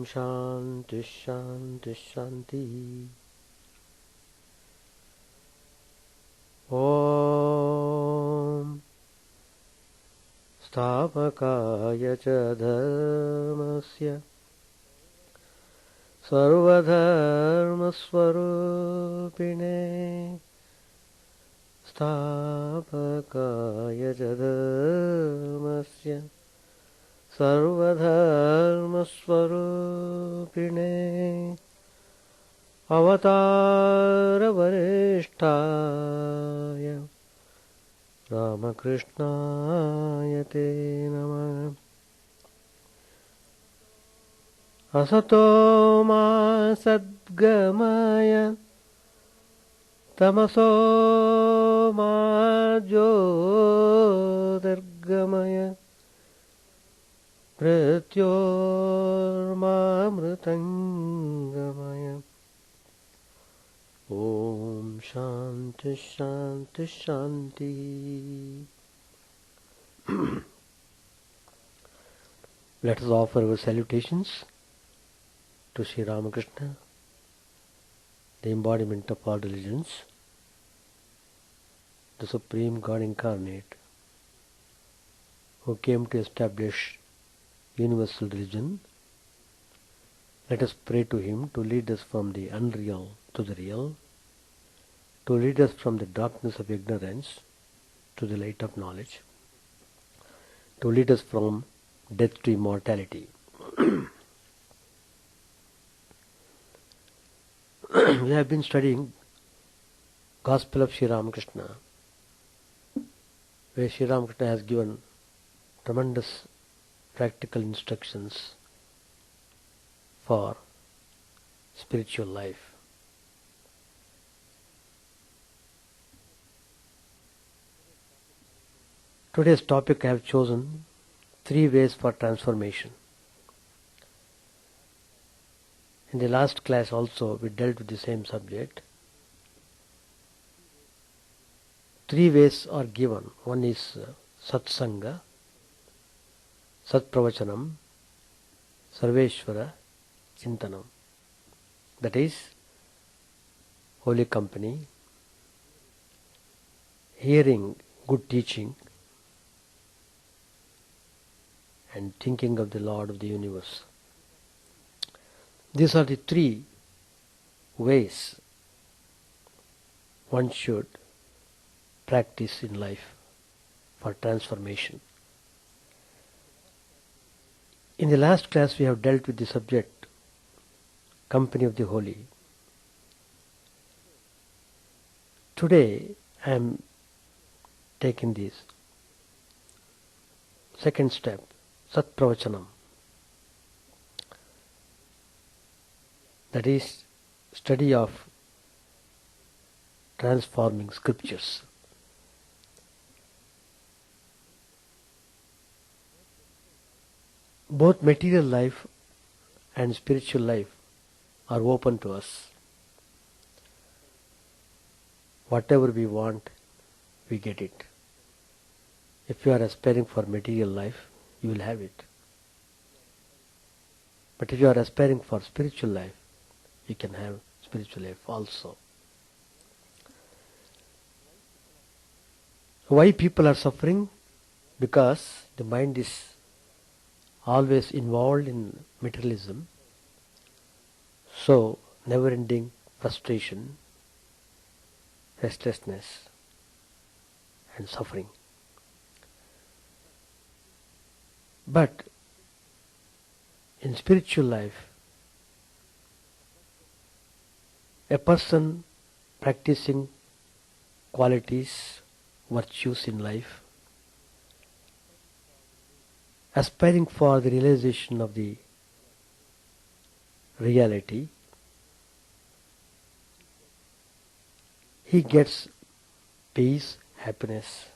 Shanti Shanti Shanti. Om Stapakaya cha dharmasya Sarvadharmaswarupine Stapakaya cha dharmasya Sarvadharmaswarupine Avatara Varishtaya Ramakrishna Te Namah. Asato ma sadgamaya Tamaso ma jyotirgamaya Mrityorma mritangamaya. Om Shanti Shanti Shanti. Let us offer our salutations to Sri Ramakrishna, the embodiment of all religions, the Supreme God incarnate, who came to establish universal religion. Let us pray to Him to lead us from the unreal to the real, to lead us from the darkness of ignorance to the light of knowledge, to lead us from death to immortality. We have been studying Gospel of Sri Ramakrishna, where Sri Ramakrishna has given tremendous practical instructions for spiritual life. Today's topic I have chosen 3 ways for transformation. In the last class also we dealt with the same subject. 3 ways are given. One is Satsanga, Satpravachanam, Sarveshwara Chintanam. That is holy company, hearing good teaching, and thinking of the Lord of the universe. These are the 3 ways one should practice in life for transformation. In the last class we have dealt with the subject company of the holy. Today I am taking this second step, Satpravachanam. That is study of transforming scriptures. Both material life and spiritual life are open to us. Whatever we want, we get it. If you are aspiring for material life, you will have it. But if you are aspiring for spiritual life, you can have spiritual life also. Why people are suffering? Because the mind is always involved in materialism, so never-ending frustration, restlessness, and suffering. But in spiritual life, a person practicing qualities, virtues in life, aspiring for the realization of the reality, he gets peace, happiness,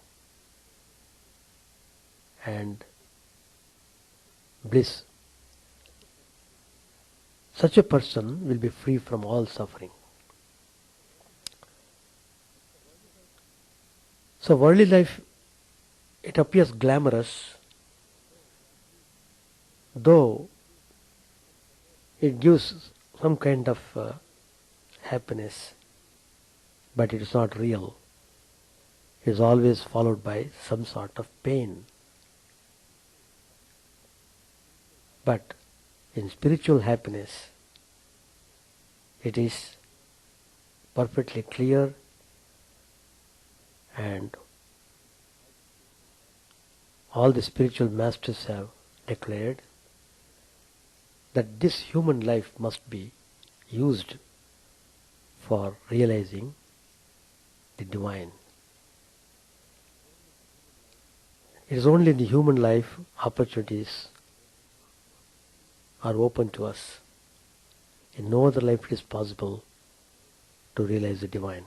and bliss. Such a person will be free from all suffering. So worldly life, it appears glamorous, though It gives some kind of happiness, but it is not real. It is always followed by some sort of pain. But in spiritual happiness, it is perfectly clear, and all the spiritual masters have declared that this human life must be used for realizing the divine. It is only in the human life opportunities are open to us. In no other life it is possible to realize the divine.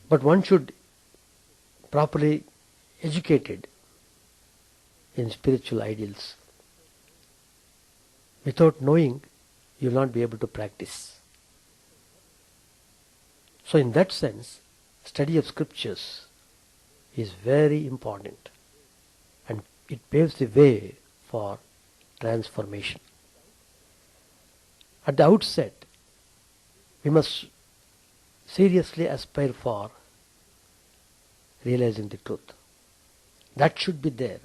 But one should properly educated in spiritual ideals. Without knowing, you will not be able to practice. So in that sense, study of scriptures is very important, and it paves the way for transformation. At the outset, we must seriously aspire for realizing the truth. That should be there,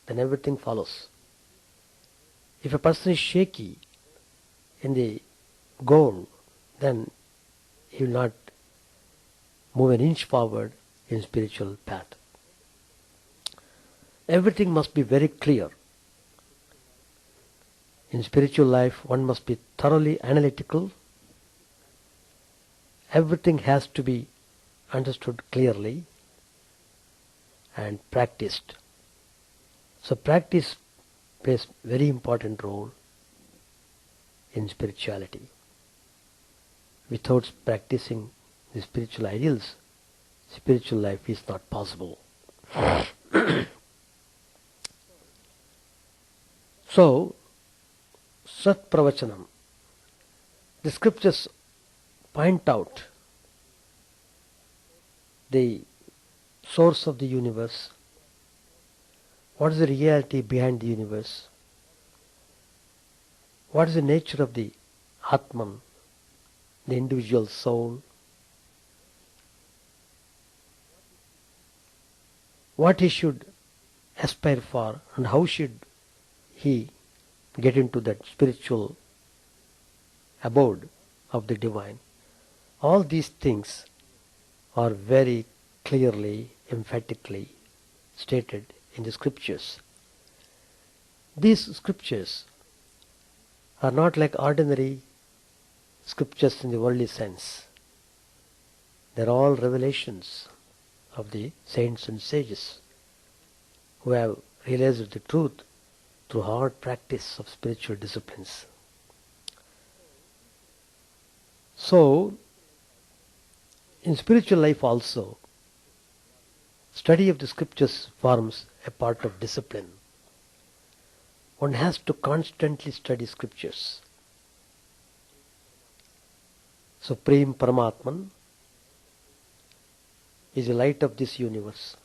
then everything follows. If a person is shaky in the goal, then he will not move an inch forward in spiritual path. Everything must be very clear. In spiritual life, one must be thoroughly analytical. Everything has to be understood clearly and practiced. So practice plays a very important role in spirituality. Without practicing the spiritual ideals, spiritual life is not possible. So, Sat Pravachanam, the scriptures point out the source of the universe, what is the reality behind the universe, what is the nature of the Atman, the individual soul, what he should aspire for, and how should he get into that spiritual abode of the divine. All these things are very clearly, emphatically stated in the scriptures. These scriptures are not like ordinary scriptures in the worldly sense. They are all revelations of the saints and sages who have realized the truth through hard practice of spiritual disciplines. So, in spiritual life also, study of the scriptures forms a part of discipline. One has to constantly study scriptures. Supreme Paramatman is the light of this universe.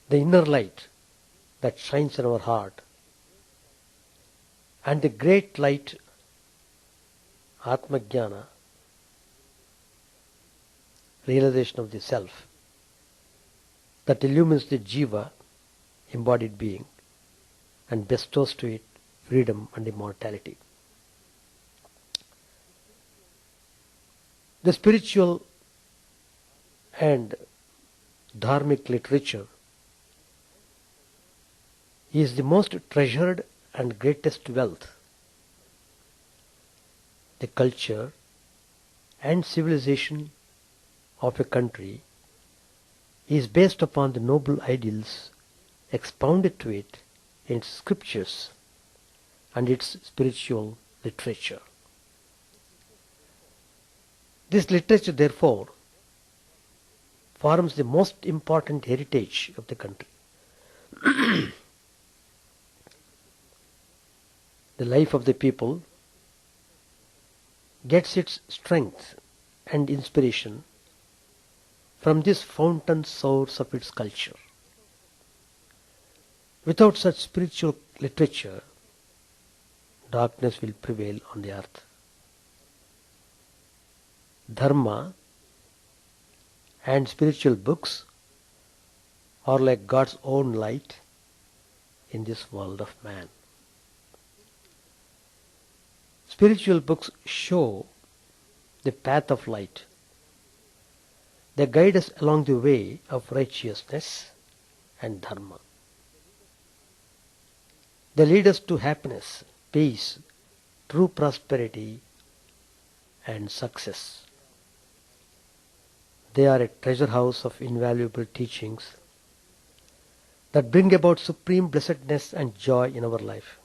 The inner light that shines in our heart, and the great light, Atma Jnana, realization of the self, that illumines the Jiva, embodied being, and bestows to it freedom and immortality. The spiritual and dharmic literature is the most treasured and greatest wealth. The culture and civilization of a country is based upon the noble ideals expounded to it in its scriptures and its spiritual literature. This literature, therefore, forms the most important heritage of the country. The life of the people gets its strength and inspiration from this fountain source of its culture. Without such spiritual literature, darkness will prevail on the earth. Dharma and spiritual books are like God's own light in this world of man. Spiritual books show the path of light. They guide us along the way of righteousness and dharma. They lead us to happiness, peace, true prosperity and success. They are a treasure house of invaluable teachings that bring about supreme blessedness and joy in our life.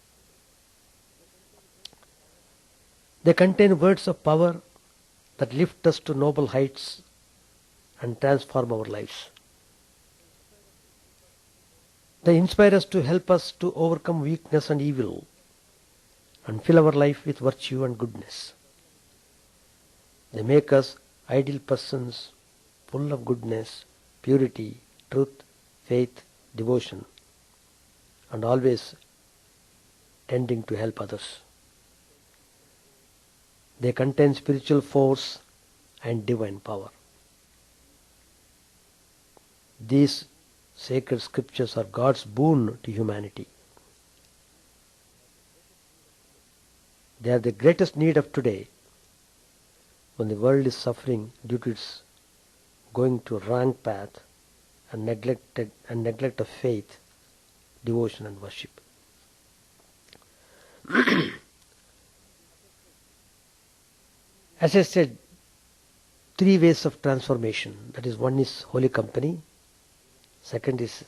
They contain words of power that lift us to noble heights and transform our lives. They inspire us to help us to overcome weakness and evil and fill our life with virtue and goodness. They make us ideal persons full of goodness, purity, truth, faith, devotion, and always tending to help others. They contain spiritual force and divine power. These sacred scriptures are God's boon to humanity. They are the greatest need of today, when the world is suffering due to its going to wrong path and neglect of faith, devotion and worship. As I said, 3 ways of transformation. That is, one is holy company, second is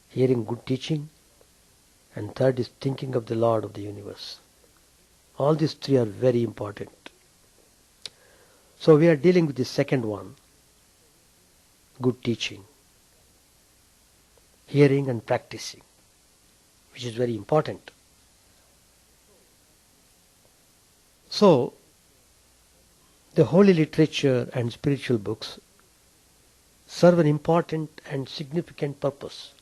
hearing good teaching, and third is thinking of the Lord of the universe. All these 3 are very important. So we are dealing with the second one, good teaching, hearing and practicing, which is very important. So, the holy literature and spiritual books serve an important and significant purpose.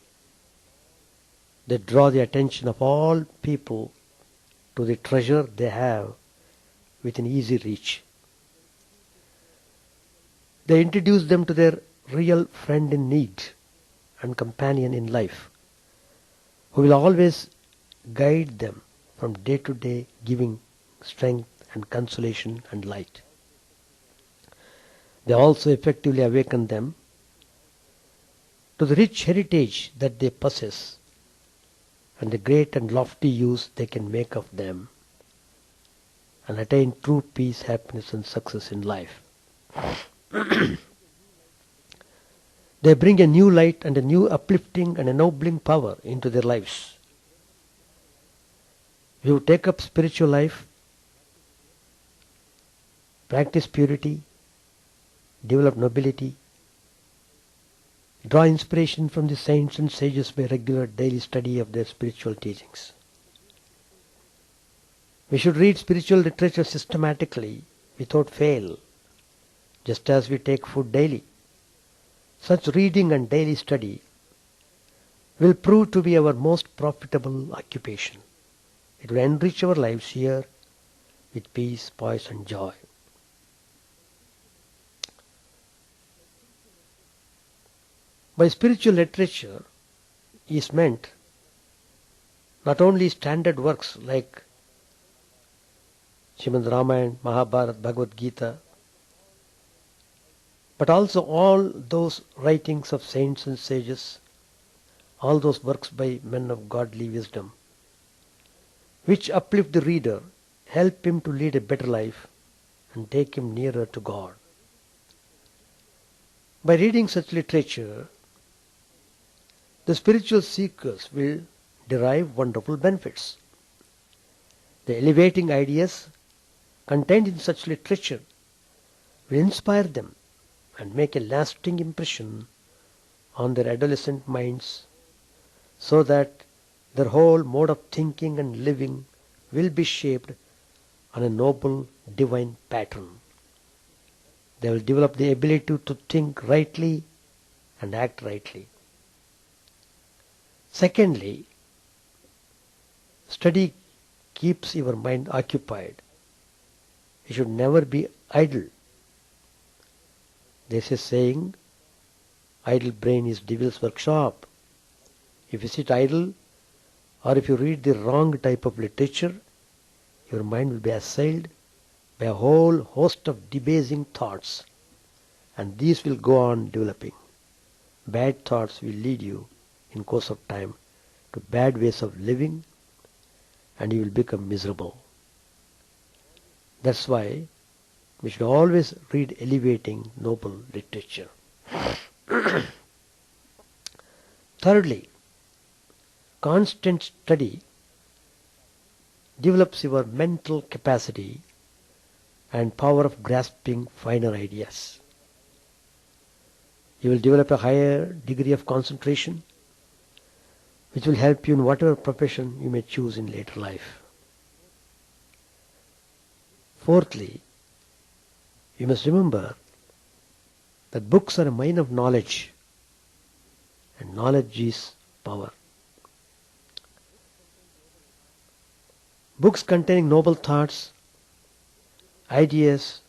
They draw the attention of all people to the treasure they have within easy reach. They introduce them to their real friend in need and companion in life, who will always guide them from day to day, giving strength and consolation and light. They also effectively awaken them to the rich heritage that they possess and the great and lofty use they can make of them, and attain true peace, happiness and success in life. They bring a new light and a new uplifting and ennobling power into their lives. You take up spiritual life, practice purity, develop nobility, draw inspiration from the saints and sages by regular daily study of their spiritual teachings. We should read spiritual literature systematically, without fail, just as we take food daily. Such reading and daily study will prove to be our most profitable occupation. It will enrich our lives here with peace, poise and joy. By spiritual literature is meant not only standard works like Srimad Ramayana, Mahabharata, Bhagavad Gita, but also all those writings of saints and sages, all those works by men of godly wisdom, which uplift the reader, help him to lead a better life and take him nearer to God. By reading such literature, the spiritual seekers will derive wonderful benefits. The elevating ideas contained in such literature will inspire them and make a lasting impression on their adolescent minds, so that their whole mode of thinking and living will be shaped on a noble divine pattern. They will develop the ability to think rightly and act rightly. Secondly, study keeps your mind occupied. You should never be idle. There's a saying, idle brain is devil's workshop. If you sit idle, or if you read the wrong type of literature, your mind will be assailed by a whole host of debasing thoughts, and these will go on developing. Bad thoughts will lead you in course of time to bad ways of living, and you will become miserable. That's why we should always read elevating, noble literature. Thirdly, constant study develops your mental capacity and power of grasping finer ideas. You will develop a higher degree of concentration, which will help you in whatever profession you may choose in later life. Fourthly, you must remember that books are a mine of knowledge, and knowledge is power. Books containing noble thoughts, ideas,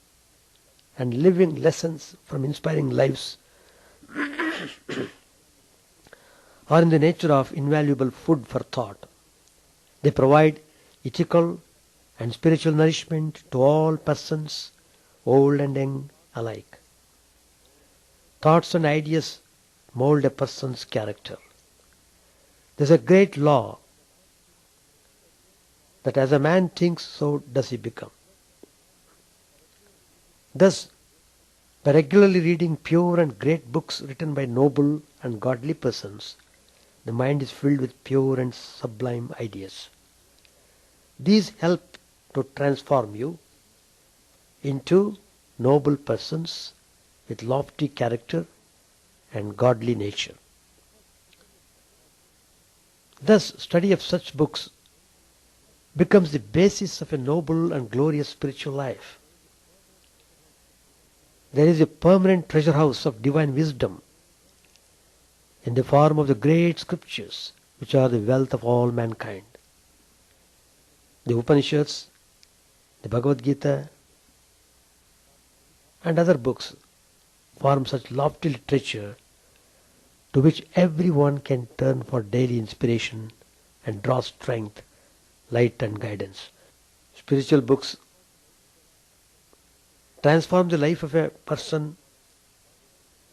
and living lessons from inspiring lives are in the nature of invaluable food for thought. They provide ethical and spiritual nourishment to all persons, old and young alike. Thoughts and ideas mold a person's character. There is a great law that as a man thinks, so does he become. Thus, by regularly reading pure and great books written by noble and godly persons, the mind is filled with pure and sublime ideas. These help to transform you into noble persons with lofty character and godly nature. Thus, study of such books becomes the basis of a noble and glorious spiritual life. There is a permanent treasure house of divine wisdom in the form of the great scriptures, which are the wealth of all mankind. The Upanishads, the Bhagavad Gita, and other books form such lofty literature to which everyone can turn for daily inspiration and draw strength, light and guidance. Spiritual books transform the life of a person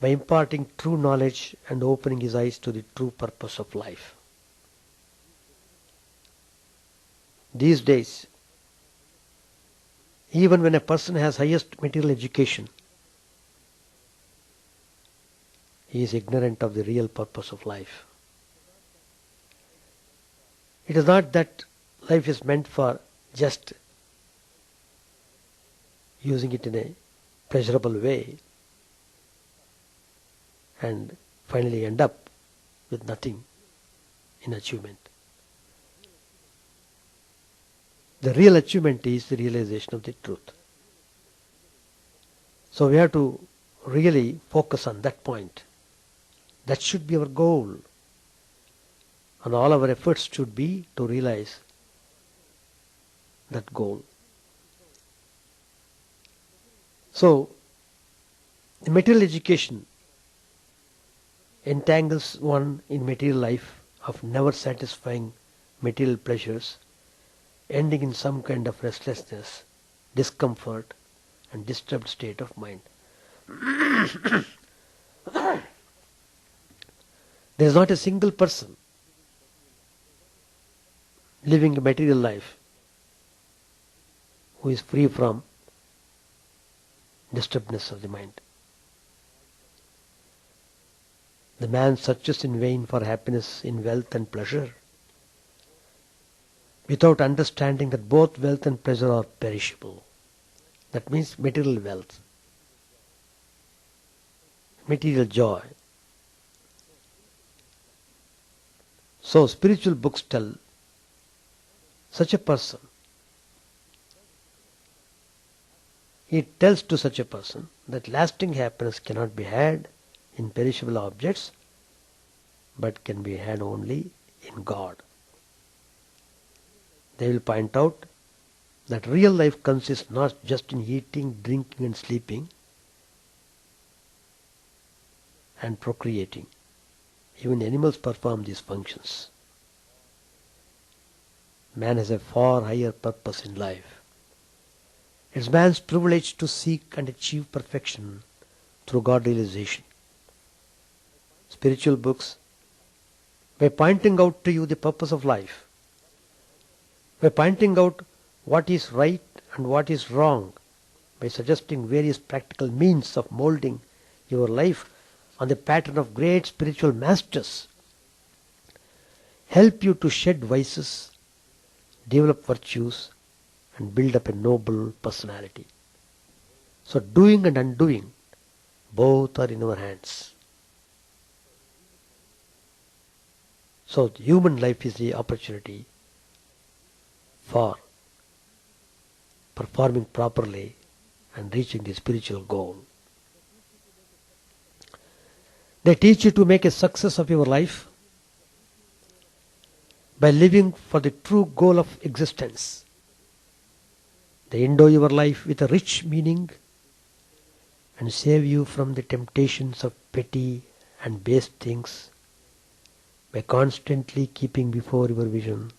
by imparting true knowledge and opening his eyes to the true purpose of life. These days, even when a person has highest material education, he is ignorant of the real purpose of life. It is not that life is meant for just using it in a pleasurable way and finally end up with nothing in achievement. The real achievement is the realization of the truth. So we have to really focus on that point. That should be our goal. And all our efforts should be to realize that goal. So, the material education entangles one in material life of never satisfying material pleasures, ending in some kind of restlessness, discomfort, and disturbed state of mind. There is not a single person living a material life who is free from disturbedness of the mind. The man searches in vain for happiness in wealth and pleasure, without understanding that both wealth and pleasure are perishable. That means material wealth, material joy. So spiritual books tell such a person, it tells to such a person that lasting happiness cannot be had in perishable objects, but can be had only in God. They will point out that real life consists not just in eating, drinking and sleeping and procreating. Even animals perform these functions. Man has a far higher purpose in life. It's man's privilege to seek and achieve perfection through God realization. Spiritual books, by pointing out to you the purpose of life, by pointing out what is right and what is wrong, by suggesting various practical means of molding your life on the pattern of great spiritual masters, help you to shed vices, develop virtues, and build up a noble personality. So doing and undoing, both are in our hands. So human life is the opportunity for performing properly and reaching the spiritual goal. They teach you to make a success of your life by living for the true goal of existence. They endow your life with a rich meaning and save you from the temptations of petty and base things by constantly keeping before your vision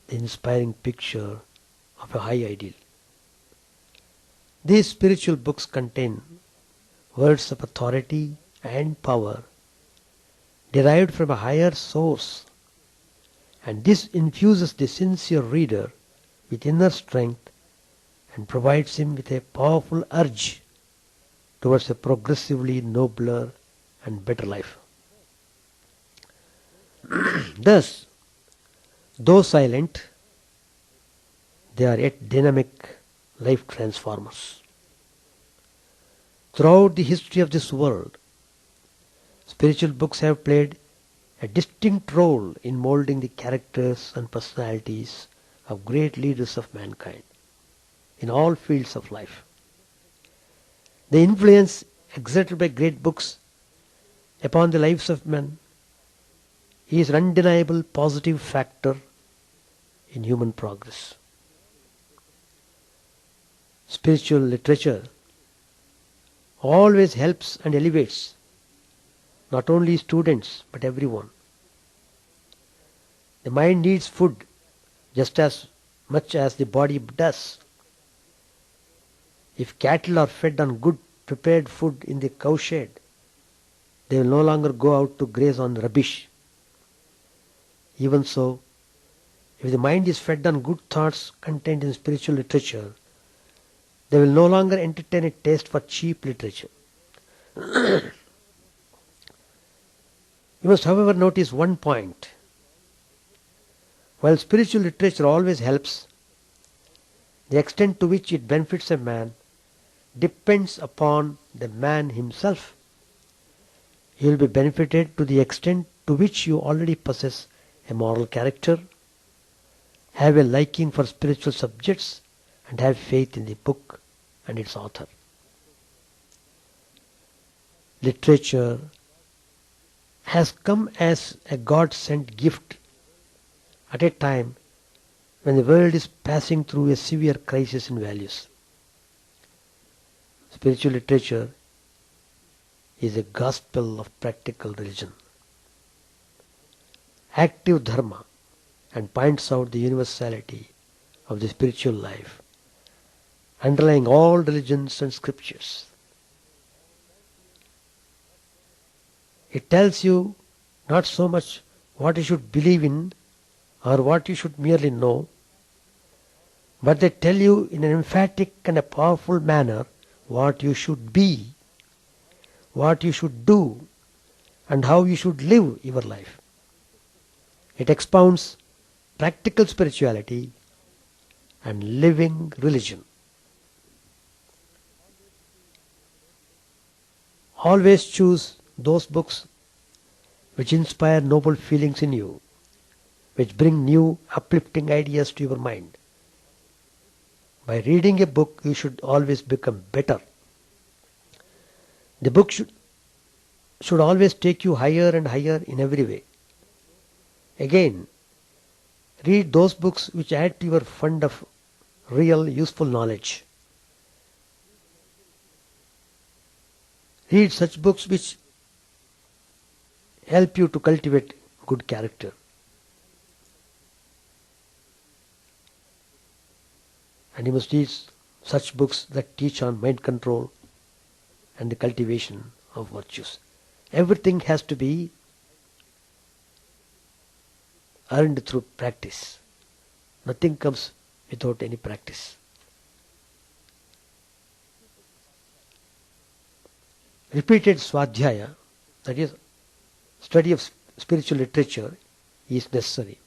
the inspiring picture of a high ideal. These spiritual books contain words of authority and power derived from a higher source, and this infuses the sincere reader with inner strength and provides him with a powerful urge towards a progressively nobler and better life. Thus, though silent, they are yet dynamic life transformers. Throughout the history of this world, spiritual books have played a distinct role in molding the characters and personalities of great leaders of mankind in all fields of life. The influence exerted by great books upon the lives of men is an undeniable positive factor in human progress. Spiritual literature always helps and elevates not only students but everyone. The mind needs food just as much as the body does. If cattle are fed on good prepared food in the cowshed, they will no longer go out to graze on rubbish. Even so, if the mind is fed on good thoughts contained in spiritual literature, they will no longer entertain a taste for cheap literature. You must, however, notice one point. While spiritual literature always helps, the extent to which it benefits a man depends upon the man himself. You will be benefited to the extent to which you already possess a moral character, have a liking for spiritual subjects, and have faith in the book and its author. Literature has come as a God-sent gift at a time when the world is passing through a severe crisis in values. Spiritual literature is a gospel of practical religion, active dharma, and points out the universality of the spiritual life, underlying all religions and scriptures. It tells you not so much what you should believe in or what you should merely know, but they tell you in an emphatic and a powerful manner what you should be, what you should do, and how you should live your life. It expounds practical spirituality and living religion. Always choose those books which inspire noble feelings in you, which bring new uplifting ideas to your mind. By reading a book, you should always become better. The book should always take you higher and higher in every way. Again, read those books which add to your fund of real useful knowledge. Read such books which help you to cultivate good character. And you must read such books that teach on mind control and the cultivation of virtues. Everything has to be earned through practice. Nothing comes without any practice. Repeated swadhyaya, that is, study of spiritual literature, is necessary.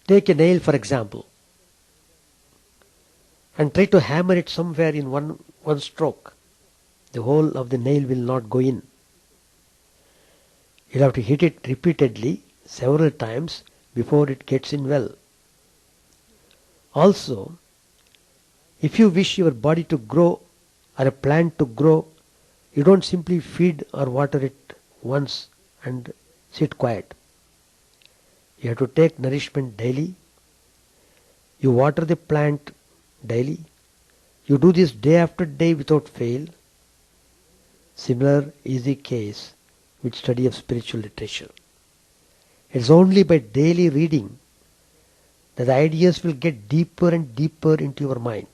Take a nail, for example, and try to hammer it somewhere in one stroke. The whole of the nail will not go in. You'll have to hit it repeatedly, several times, before it gets in well. Also, if you wish your body to grow or a plant to grow, you don't simply feed or water it once and sit quiet. You have to take nourishment daily. You water the plant daily. You do this day after day without fail. Similar is the case with study of spiritual literature. It's only by daily reading that the ideas will get deeper and deeper into your mind.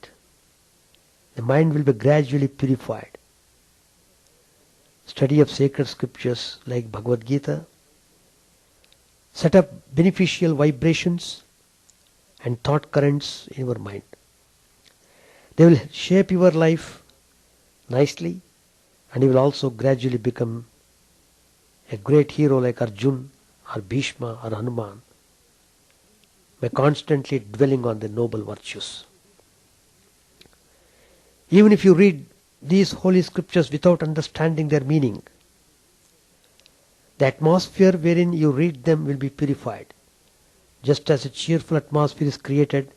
The mind will be gradually purified. Study of sacred scriptures like Bhagavad Gita set up beneficial vibrations and thought currents in your mind. They will shape your life nicely, and you will also gradually become a great hero like Arjuna or Bhishma or Hanuman by constantly dwelling on the noble virtues. Even if you read these holy scriptures without understanding their meaning, the atmosphere wherein you read them will be purified, just as a cheerful atmosphere is created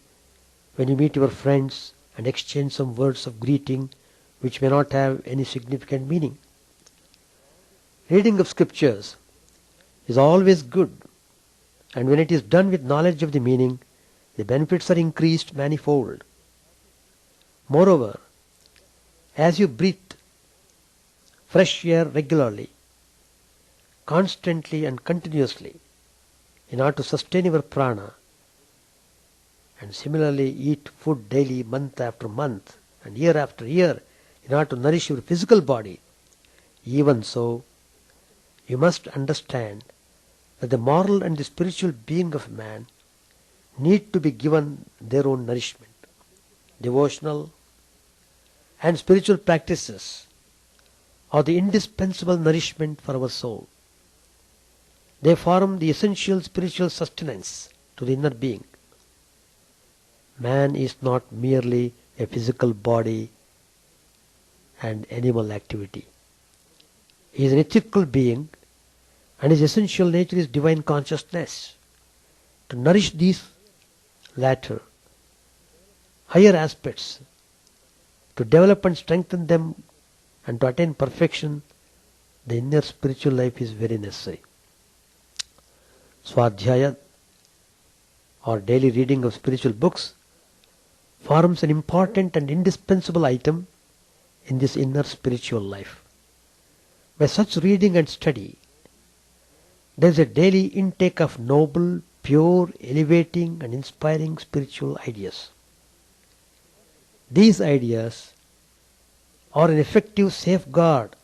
when you meet your friends and exchange some words of greeting which may not have any significant meaning. Reading of scriptures is always good, and when it is done with knowledge of the meaning, the benefits are increased manifold. Moreover, as you breathe fresh air regularly, constantly and continuously, in order to sustain your prana, and similarly eat food daily, month after month, and year after year, in order to nourish your physical body, even so, you must understand that the moral and the spiritual being of man need to be given their own nourishment. Devotional and spiritual practices are the indispensable nourishment for our soul. They form the essential spiritual sustenance to the inner being. Man is not merely a physical body and animal activity. He is an ethical being, and his essential nature is divine consciousness. To nourish these latter, higher aspects, to develop and strengthen them, and to attain perfection, the inner spiritual life is very necessary. Swadhyaya, or daily reading of spiritual books, forms an important and indispensable item in this inner spiritual life. By such reading and study, there is a daily intake of noble, pure, elevating and inspiring spiritual ideas. These ideas are an effective safeguard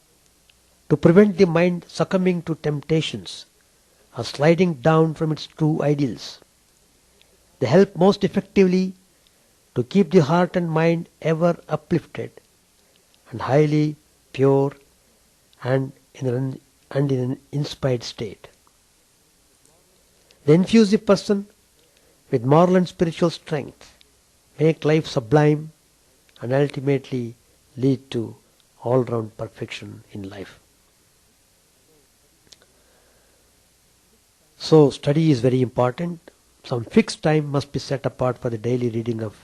to prevent the mind succumbing to temptations or sliding down from its true ideals. They help most effectively to keep the heart and mind ever uplifted and highly pure and in an inspired state. They infuse the person with moral and spiritual strength, make life sublime, and ultimately lead to all-round perfection in life. So study is very important. Some fixed time must be set apart for the daily reading of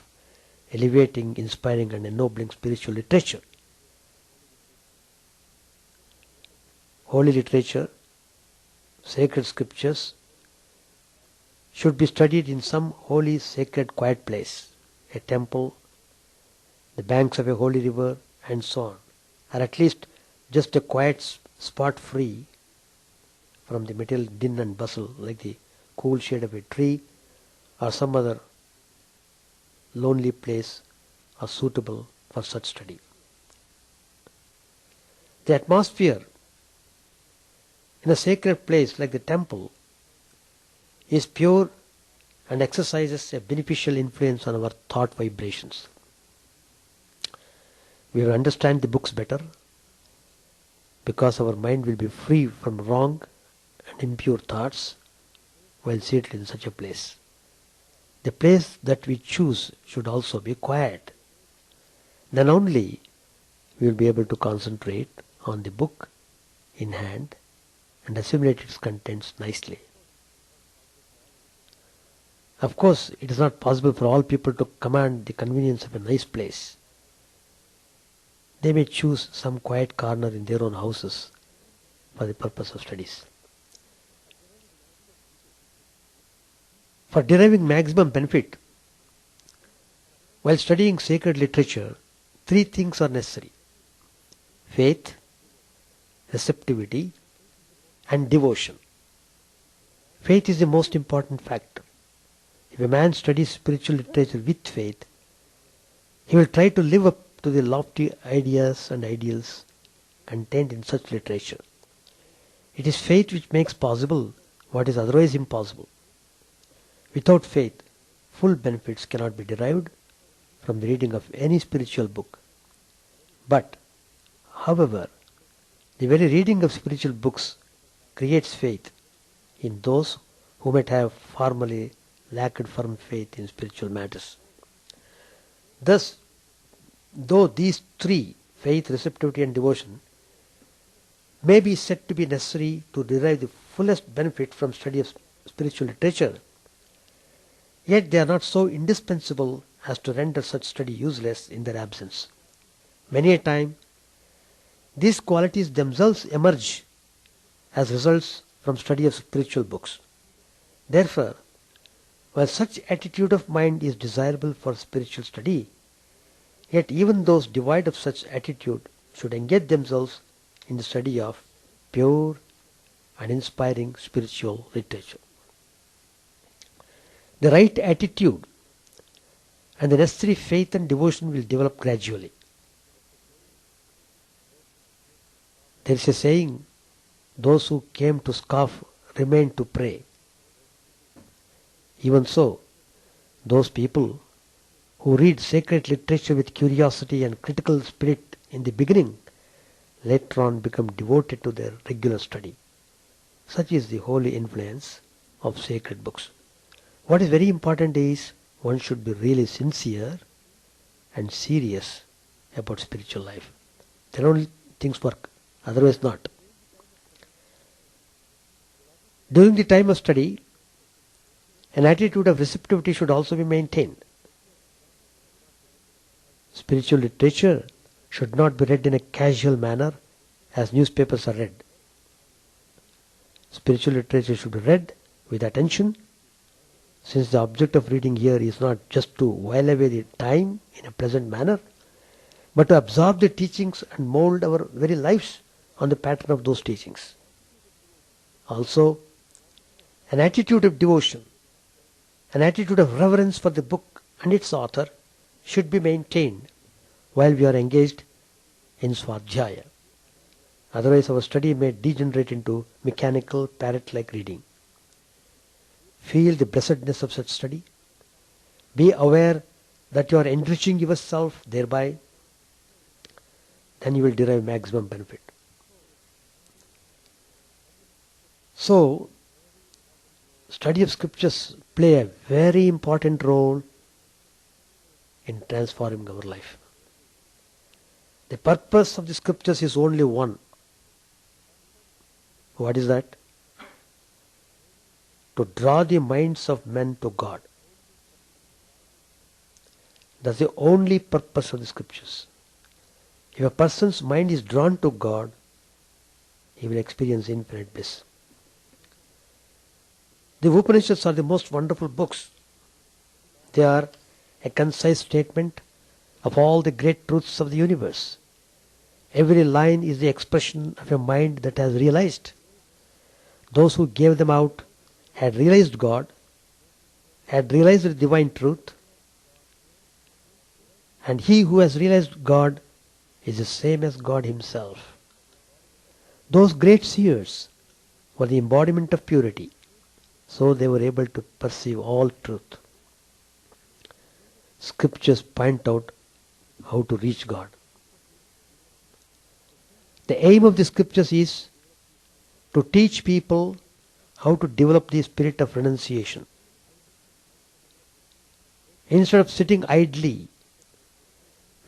elevating, inspiring and ennobling spiritual literature. holy literature, sacred scriptures should be studied in some holy, sacred, quiet place, a temple, the banks of a holy river, and so on, or at least just a quiet spot free from the material din and bustle, like the cool shade of a tree or some other lonely place are suitable for such study. The atmosphere in a sacred place like the temple is pure and exercises a beneficial influence on our thought vibrations. We will understand the books better because our mind will be free from wrong and impure thoughts while seated in such a place. The place that we choose should also be quiet. Then only we will be able to concentrate on the book in hand and assimilate its contents nicely. Of course, it is not possible for all people to command the convenience of a nice place. They may choose some quiet corner in their own houses for the purpose of studies. For deriving maximum benefit, while studying sacred literature, 3 things are necessary: faith, receptivity, and devotion. Faith is the most important factor. If a man studies spiritual literature with faith, he will try to live up to the lofty ideas and ideals contained in such literature. It is faith which makes possible what is otherwise impossible. Without faith, full benefits cannot be derived from the reading of any spiritual book. But, however, the very reading of spiritual books creates faith in those who might have formerly lacked firm faith in spiritual matters. Thus, though these 3, faith, receptivity and devotion, may be said to be necessary to derive the fullest benefit from study of spiritual literature, yet they are not so indispensable as to render such study useless in their absence. Many a time, these qualities themselves emerge as results from study of spiritual books. Therefore, while such attitude of mind is desirable for spiritual study, yet even those devoid of such attitude should engage themselves in the study of pure and inspiring spiritual literature. The right attitude and the necessary faith and devotion will develop gradually. There is a saying, those who came to scoff remained to pray. Even so, those people who read sacred literature with curiosity and critical spirit in the beginning, later on become devoted to their regular study. Such is the holy influence of sacred books. What is very important is one should be really sincere and serious about spiritual life. Then only things work, otherwise not. During the time of study, an attitude of receptivity should also be maintained. Spiritual literature should not be read in a casual manner as newspapers are read. Spiritual literature should be read with attention, since the object of reading here is not just to while away the time in a pleasant manner, but to absorb the teachings and mold our very lives on the pattern of those teachings. Also, an attitude of devotion, an attitude of reverence for the book and its author should be maintained while we are engaged in Swadhyaya. Otherwise our study may degenerate into mechanical, parrot-like reading. Feel the blessedness of such study. Be aware that you are enriching yourself thereby. Then you will derive maximum benefit. So, study of scriptures play a very important role in transforming our life. The purpose of the scriptures is only one. What is that? To draw the minds of men to God. That's the only purpose of the scriptures. If a person's mind is drawn to God, he will experience infinite bliss. The Upanishads are the most wonderful books. They are a concise statement of all the great truths of the universe. Every line is the expression of a mind that has realized. Those who gave them out had realized God, had realized the divine truth, and he who has realized God is the same as God himself. Those great seers were the embodiment of purity, so they were able to perceive all truth. Scriptures point out how to reach God. The aim of the scriptures is to teach people how to develop the spirit of renunciation. Instead of sitting idly,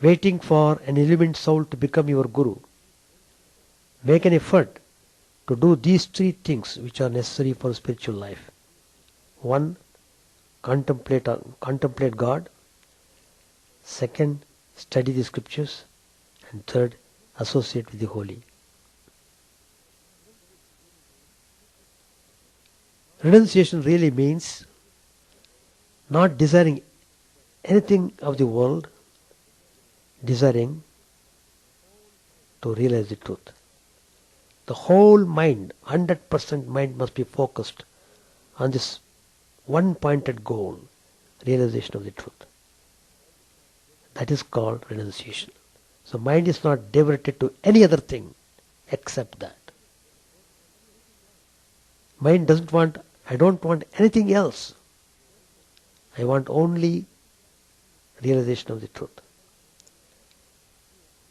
waiting for an illumined soul to become your guru, make an effort to do these three things which are necessary for spiritual life. 1. Contemplate God. 2. Study the scriptures. And 3. Associate with the holy. Renunciation really means not desiring anything of the world, desiring to realize the truth. The whole mind, 100% mind must be focused on this one pointed goal, realization of the truth. That is called renunciation. So mind is not diverted to any other thing except that. Mind doesn't want, I don't want anything else. I want only realization of the truth.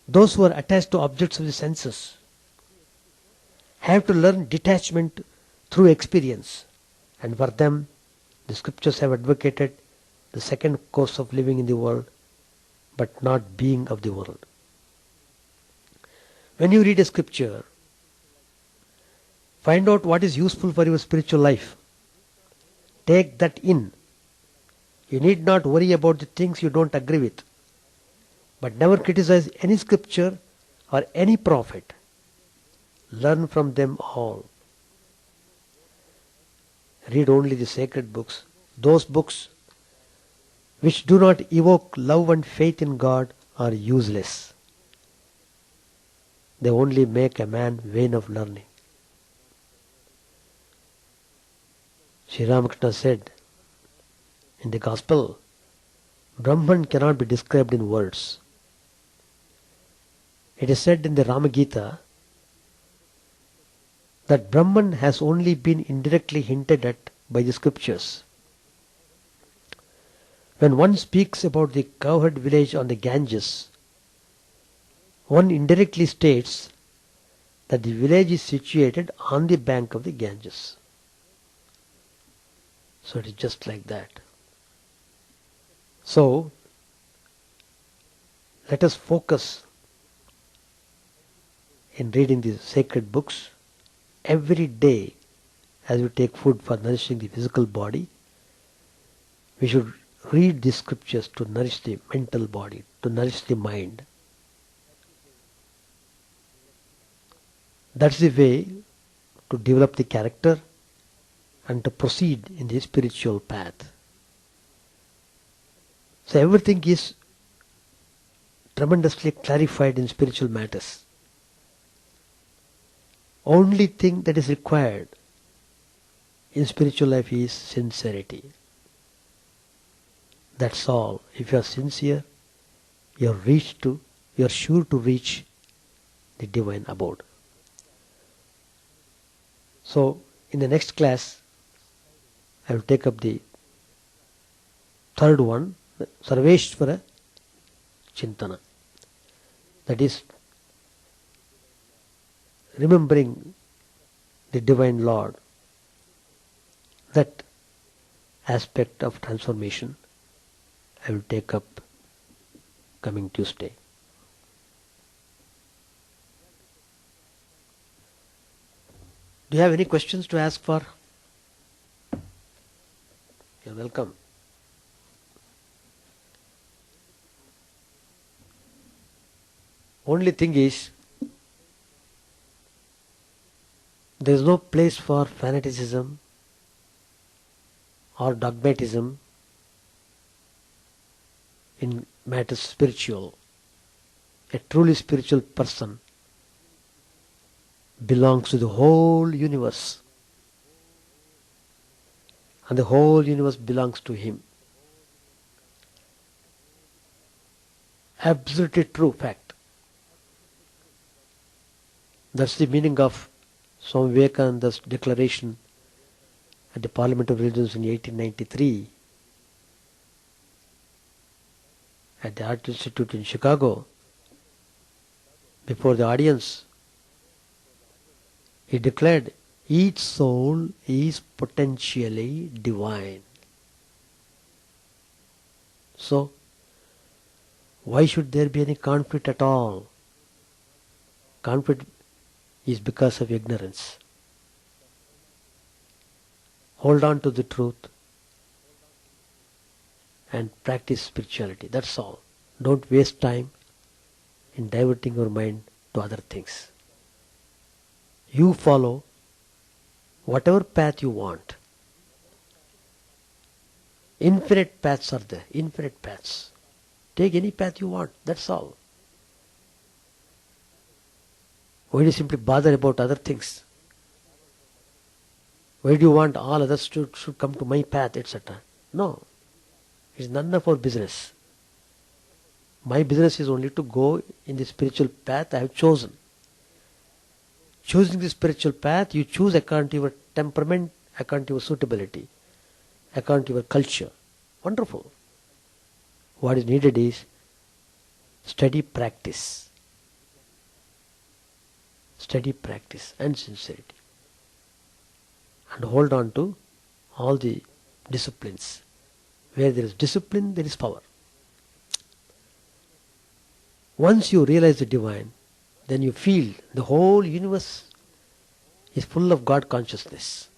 Those who are attached to objects of the senses have to learn detachment through experience, and for them the scriptures have advocated the second course of living in the world, but not being of the world. When you read a scripture, find out what is useful for your spiritual life. Take that in. You need not worry about the things you don't agree with, but never criticize any scripture or any prophet. Learn from them all. Read only the sacred books. Those books which do not evoke love and faith in God are useless. They only make a man vain of learning. Sri Ramakrishna said in the Gospel, Brahman cannot be described in words. It is said in the Ramagita that Brahman has only been indirectly hinted at by the scriptures. When one speaks about the cowherd village on the Ganges, one indirectly states that the village is situated on the bank of the Ganges. So it is just like that. So, let us focus in reading the sacred books every day as we take food for nourishing the physical body. We should read the scriptures to nourish the mental body, to nourish the mind. That's the way to develop the character and to proceed in the spiritual path. So everything is tremendously clarified in spiritual matters. Only thing that is required in spiritual life is sincerity. That's all. If you are sincere, you are sure to reach the divine abode. So, in the next class, I will take up the third one, Sarveshvara Chintana. That is, remembering the divine Lord. That aspect of transformation I will take up coming Tuesday. Do you have any questions to ask for? You're welcome. Only thing is, There is no place for fanaticism or dogmatism in matters spiritual. A truly spiritual person belongs to the whole universe, and the whole universe belongs to him. Absolutely true fact. That's the meaning of Swami Vivekananda's declaration at the Parliament of Religions in 1893 at the Art Institute in Chicago. Before the audience, he declared, each soul is potentially divine. So, why should there be any conflict at all? Conflict is because of ignorance. Hold on to the truth and practice spirituality. That's all. Don't waste time in diverting your mind to other things. You follow whatever path you want. Infinite paths are there. Infinite paths. Take any path you want. That's all. Why do you simply bother about other things? Why do you want all others should come to my path, etc.? No. It's none of our business. My business is only to go in the spiritual path I have chosen. Choosing the spiritual path, you choose according to your temperament, according to your suitability, according to your culture. Wonderful. What is needed is steady practice. Steady practice and sincerity. And hold on to all the disciplines. Where there is discipline, there is power. Once you realize the divine, then you feel the whole universe is full of God consciousness.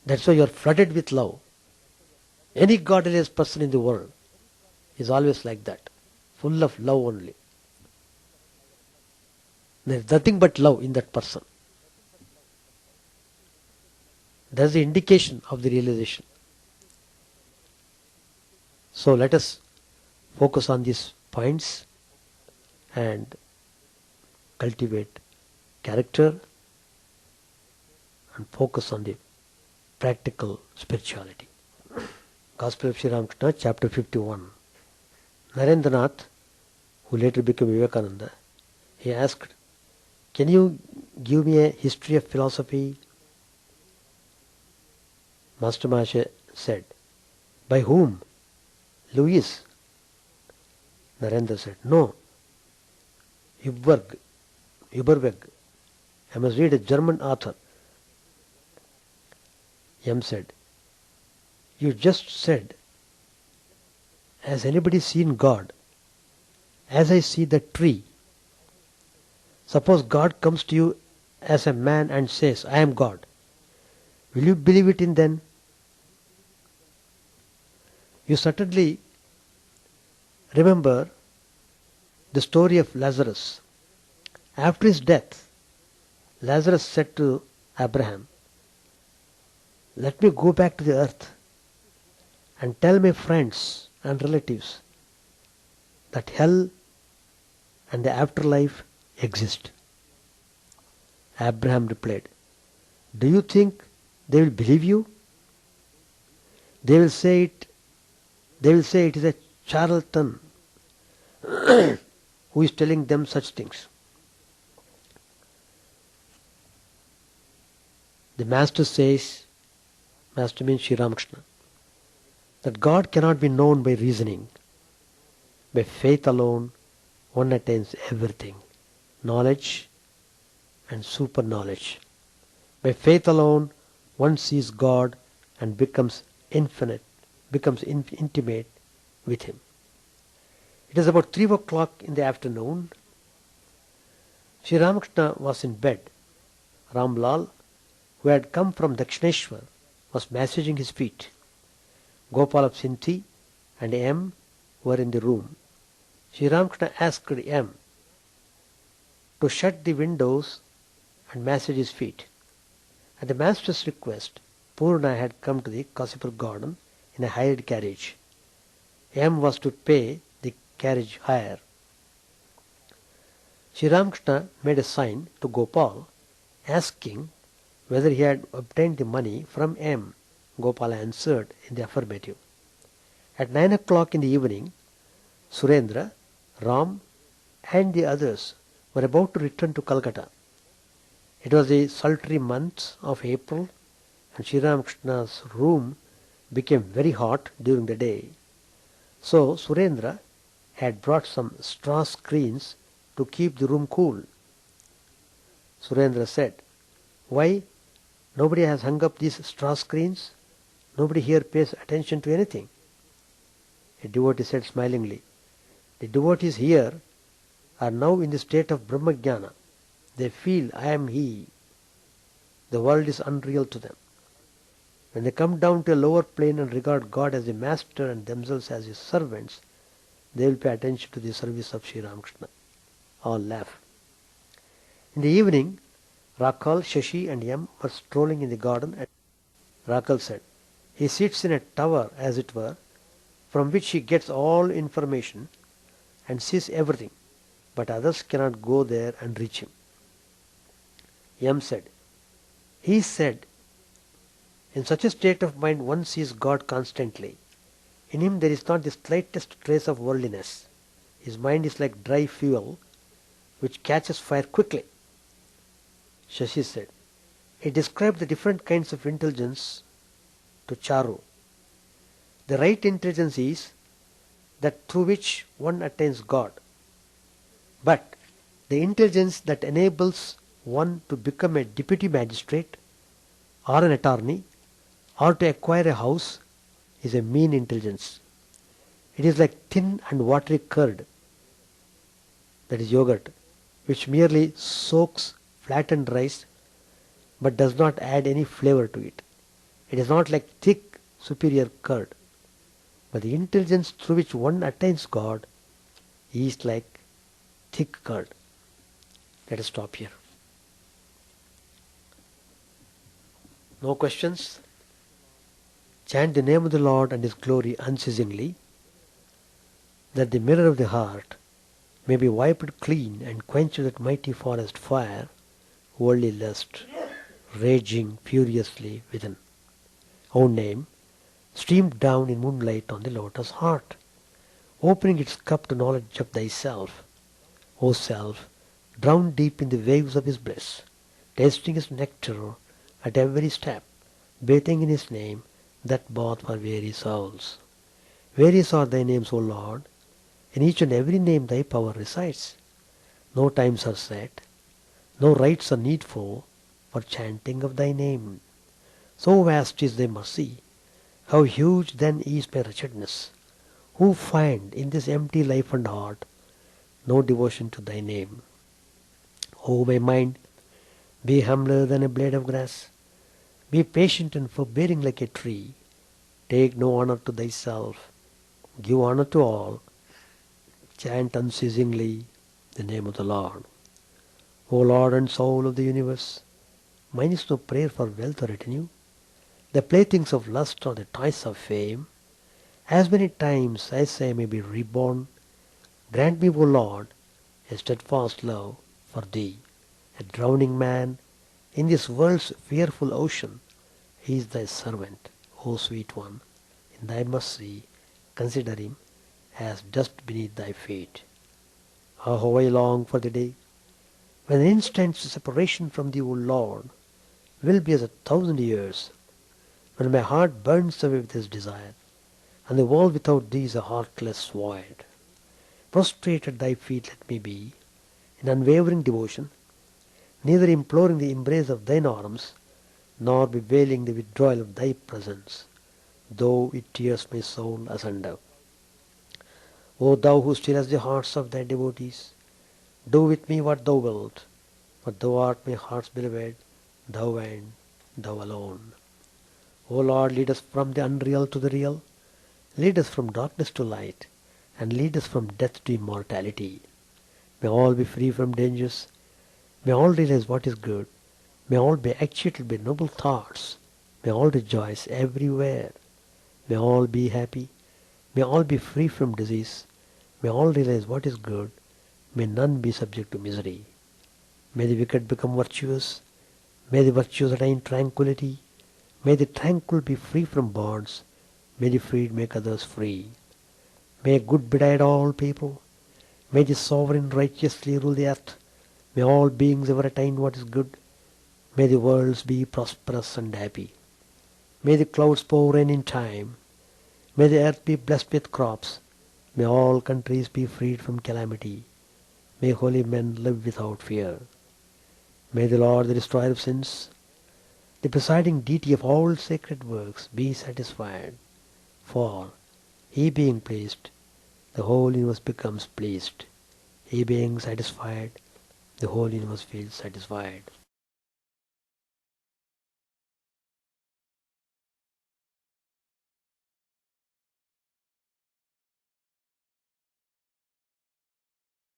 That's why you are flooded with love. Any godless person in the world is always like that, full of love only. There is nothing but love in that person. That's the indication of the realization. So let us focus on these points and cultivate character and focus on the practical spirituality. Gospel of Sri Ramakrishna, chapter 51. Narendranath, who later became Vivekananda, he asked, can you give me a history of philosophy? Master Masha said, by whom? Louis. Narendra said, no, Überweg. I must read a German author. M said, you just said, has anybody seen God? As I see the tree. Suppose God comes to you as a man and says, I am God. Will you believe it in then? You certainly remember the story of Lazarus. After his death, Lazarus said to Abraham, let me go back to the earth and tell my friends and relatives that hell and the afterlife exist. Abraham replied, do you think they will believe you? They will say it is a charlatan who is telling them such things. The Master says, Master means Sri Ramakrishna, that God cannot be known by reasoning. By faith alone, one attains everything, knowledge and super knowledge. By faith alone, one sees God and becomes intimate with Him. It is about 3 o'clock in the afternoon. Sri Ramakrishna was in bed. Ramlal, who had come from Dakshineshwar, was massaging his feet. Gopal of Sinti and M were in the room. Sri Ramakrishna asked M to shut the windows and massage his feet. At the master's request, Purna had come to the Kasipur garden in a hired carriage. M was to pay the carriage hire. Sri Ramakrishna made a sign to Gopal, asking whether he had obtained the money from M. Gopal answered in the affirmative. At 9 o'clock in the evening, Surendra, Ram, and the others were about to return to Calcutta. It was the sultry month of April, and Sri Ramakrishna's room became very hot during the day. So Surendra had brought some straw screens to keep the room cool. Surendra said, "Why, nobody has hung up these straw screens? Nobody here pays attention to anything." A devotee said smilingly, "The devotees here are now in the state of Brahmajnana. They feel I am He. The world is unreal to them. When they come down to a lower plane and regard God as the master and themselves as His servants, they will pay attention to the service of Sri Ramakrishna." All laugh. In the evening, Rakal, Shashi and Yam were strolling in the garden. Rakal said, "He sits in a tower, as it were, from which he gets all information and sees everything, but others cannot go there and reach him." Yam said, "He said, in such a state of mind one sees God constantly. In him there is not the slightest trace of worldliness. His mind is like dry fuel, which catches fire quickly." Shashi said, he described the different kinds of intelligence to Charu. The right intelligence is that through which one attains God. But the intelligence that enables one to become a deputy magistrate or an attorney or to acquire a house is a mean intelligence. It is like thin and watery curd, that is yogurt, which merely soaks flattened rice but does not add any flavor to it. It is not like thick, superior curd. But the intelligence through which one attains God is like thick curd. Let us stop here. No questions? Chant the name of the Lord and His glory unceasingly, that the mirror of the heart may be wiped clean and quench that mighty forest fire, worldly lust, raging furiously within. O name, streamed down in moonlight on the lotus heart, opening its cup to knowledge of thyself. O self, drowned deep in the waves of His bliss, tasting His nectar at every step, bathing in His name, that bath for weary souls. Various are thy names, O Lord. In each and every name thy power resides. No times are set, no rites are needful for chanting of thy name. So vast is thy mercy, how huge then is my wretchedness, who find in this empty life and heart no devotion to thy name. O my mind, be humbler than a blade of grass, be patient and forbearing like a tree, take no honor to thyself, give honor to all, chant unceasingly the name of the Lord. O Lord and soul of the universe, mine is no prayer for wealth or retinue, the playthings of lust or the toys of fame. As many times as I may be reborn, grant me, O Lord, a steadfast love for Thee. A drowning man in this world's fearful ocean, he is Thy servant, O sweet one. In Thy mercy, consider him as dust beneath Thy feet. Ah, how I long for the day when an instant's separation from Thee, O Lord, will be as 1,000 years, when my heart burns away with His desire, and the world without Thee is a heartless void. Prostrate at Thy feet let me be, in unwavering devotion, neither imploring the embrace of Thine arms, nor bewailing the withdrawal of Thy presence, though it tears my soul asunder. O Thou who stillest the hearts of Thy devotees, do with me what Thou wilt, for Thou art my heart's beloved, Thou and Thou alone. O Lord, lead us from the unreal to the real, lead us from darkness to light, and lead us from death to immortality. May all be free from dangers, May all realize what is good. May all be actuated by noble thoughts. May all rejoice everywhere. May all be happy. May all be free from disease. May all realize what is good. May none be subject to misery. May the wicked become virtuous. May the virtuous attain tranquility. May the tranquil be free from bonds. May the freed make others free. May good betide all people. May the sovereign righteously rule the earth. May all beings ever attain what is good. May the worlds be prosperous and happy. May the clouds pour rain in time. May the earth be blessed with crops. May all countries be freed from calamity. May holy men live without fear. May the Lord, the destroyer of sins, the presiding deity of all sacred works, be satisfied. For, he being pleased, the whole universe becomes pleased. He being satisfied, the whole universe feels satisfied.